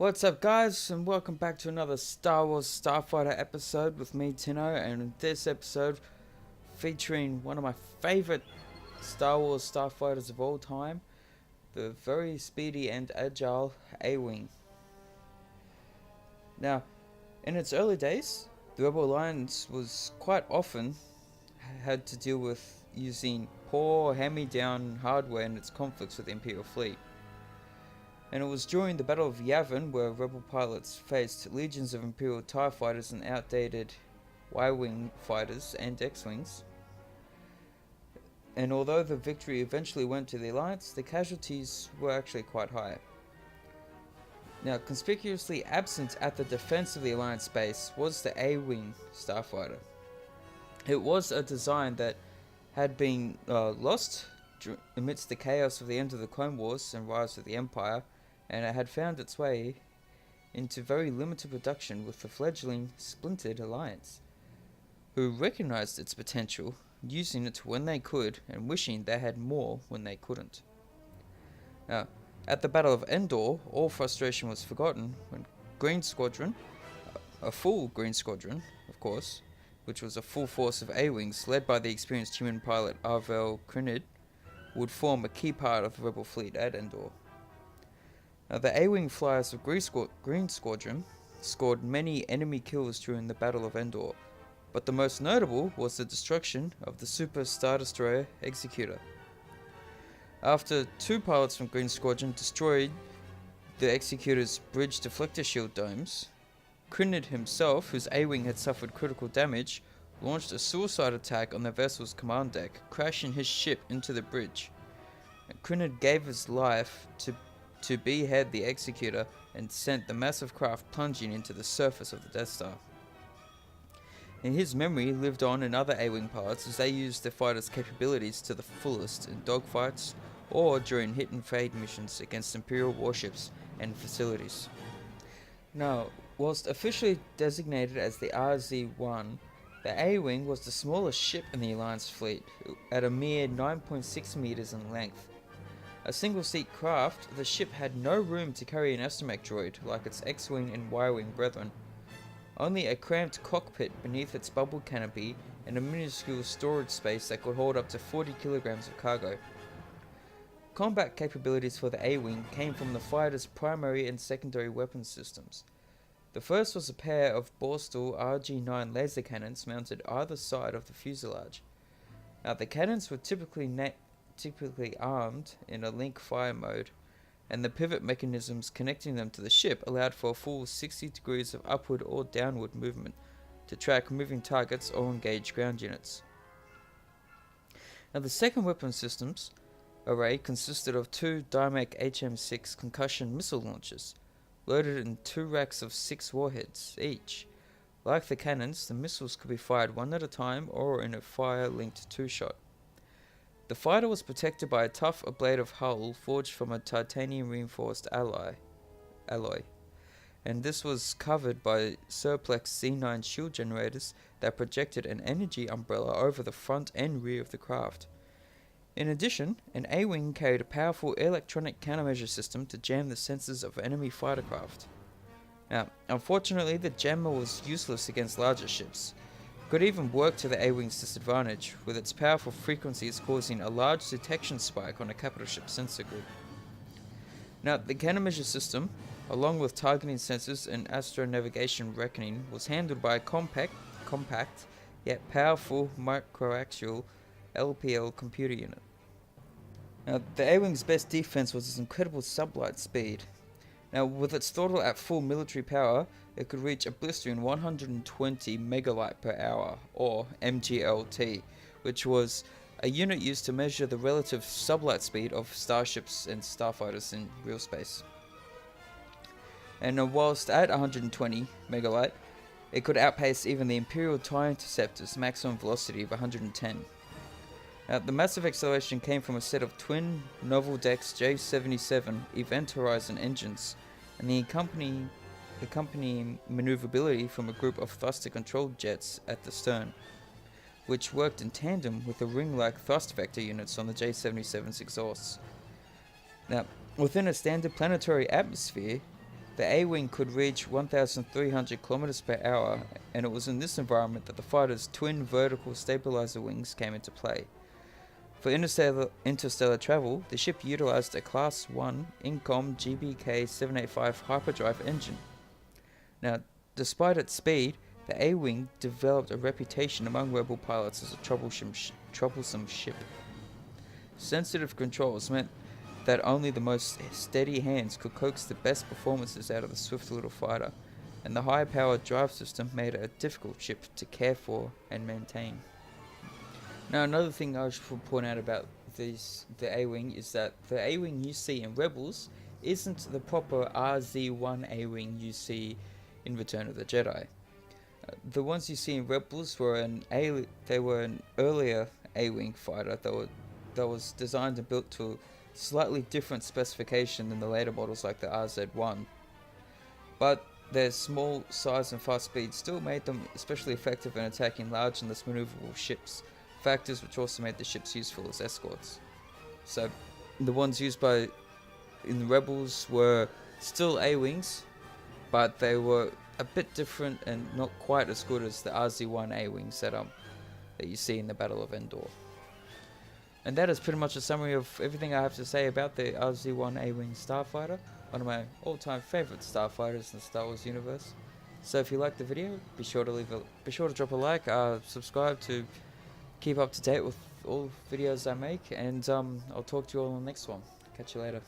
What's up, guys, and welcome back to another Star Wars Starfighter episode with me, Tino. And in this episode, featuring one of my favorite Star Wars Starfighters of all time, the very speedy and agile A-Wing. Now, in its early days, the Rebel Alliance was quite often had to deal with using poor hand-me-down hardware in its conflicts with the Imperial fleet. And it was during the Battle of Yavin where Rebel pilots faced legions of Imperial TIE fighters and outdated Y-Wing fighters and X-Wings. And although the victory eventually went to the Alliance, the casualties were actually quite high. Now, conspicuously absent at the defense of the Alliance base was the A-Wing Starfighter. It was a design that had been lost amidst the chaos of the end of the Clone Wars and rise of the Empire, and it had found its way into very limited production with the fledgling splintered Alliance, who recognized its potential, using it when they could and wishing they had more when they couldn't. Now, at the Battle of Endor, all frustration was forgotten when Green Squadron, a full Green Squadron, of course, which was a full force of A-Wings led by the experienced human pilot Arvel Crinid, would form a key part of the Rebel fleet at Endor. Now, the A-Wing flyers of Green Squadron scored many enemy kills during the Battle of Endor, but the most notable was the destruction of the Super Star Destroyer Executor. After two pilots from Green Squadron destroyed the Executor's bridge deflector shield domes, Crinid himself, whose A-Wing had suffered critical damage, launched a suicide attack on the vessel's command deck, crashing his ship into the bridge. Crinid gave his life to behead the Executor and sent the massive craft plunging into the surface of the Death Star. And his memory lived on in other A-Wing pilots as they used their fighters' capabilities to the fullest in dogfights or during hit and fade missions against Imperial warships and facilities. Now, whilst officially designated as the RZ-1, the A-Wing was the smallest ship in the Alliance fleet, at a mere 9.6 meters in length. A single-seat craft, the ship had no room to carry an astromech droid like its X-Wing and Y-Wing brethren. Only a cramped cockpit beneath its bubble canopy and a minuscule storage space that could hold up to 40 kilograms of cargo. Combat capabilities for the A-Wing came from the fighter's primary and secondary weapons systems. The first was a pair of Borstal RG-9 laser cannons mounted either side of the fuselage. Now, the cannons were typically armed in a link fire mode, and the pivot mechanisms connecting them to the ship allowed for a full 60 degrees of upward or downward movement to track moving targets or engage ground units. Now, the second weapon systems array consisted of two Dimec HM6 concussion missile launchers, loaded in 2 racks of 6 warheads each. Like the cannons, the missiles could be fired one at a time or in a fire-linked 2-shot. The fighter was protected by a tough ablative hull forged from a titanium-reinforced alloy, and this was covered by Surplex Z9 shield generators that projected an energy umbrella over the front and rear of the craft. In addition, an A-Wing carried a powerful electronic countermeasure system to jam the sensors of enemy fighter craft. Now, unfortunately, the jammer was useless against larger ships. It could even work to the A-Wing's disadvantage, with its powerful frequencies causing a large detection spike on a capital ship sensor grid. Now, the countermeasure system, along with targeting sensors and astronavigation reckoning, was handled by a compact yet powerful microaxial LPL computer unit. Now, the A-Wing's best defense was its incredible sublight speed. Now, with its throttle at full military power, it could reach a blistering 120 megalight per hour, or MGLT, which was a unit used to measure the relative sublight speed of starships and starfighters in real space. And whilst at 120 megalight, it could outpace even the Imperial TIE Interceptor's maximum velocity of 110. Now, the massive acceleration came from a set of twin Novel Dex J77 Event Horizon engines, and the accompanying maneuverability from a group of thruster-controlled jets at the stern, which worked in tandem with the ring-like thrust vector units on the J77's exhausts. Now, within a standard planetary atmosphere, The A-Wing could reach 1,300 kilometers per hour, and it was in this environment that the fighter's twin vertical stabilizer wings came into play. For interstellar travel, the ship utilized a Class 1 Incom GBK-785 hyperdrive engine. Now, despite its speed, the A-Wing developed a reputation among rebel pilots as a troublesome ship. Sensitive controls meant that only the most steady hands could coax the best performances out of the swift little fighter, and the high-powered drive system made it a difficult ship to care for and maintain. Now, another thing I should point out about the A-Wing is that the A-Wing you see in Rebels isn't the proper RZ-1 A-Wing you see in Return of the Jedi. The ones you see in Rebels were an earlier A-Wing fighter that was designed and built to a slightly different specification than the later models like the RZ-1. But their small size and fast speed still made them especially effective in attacking large and less maneuverable ships, factors which also made the ships useful as escorts. So the ones used in the Rebels were still A-Wings, but they were a bit different and not quite as good as the RZ-1 A-Wings that you see in the Battle of Endor. And that is pretty much a summary of everything I have to say about the RZ-1 A-Wing Starfighter, one of my all-time favorite starfighters in the Star Wars universe. So if you liked the video, be sure to drop a like, subscribe to keep up to date with all videos I make, and I'll talk to you all on the next one. Catch you later.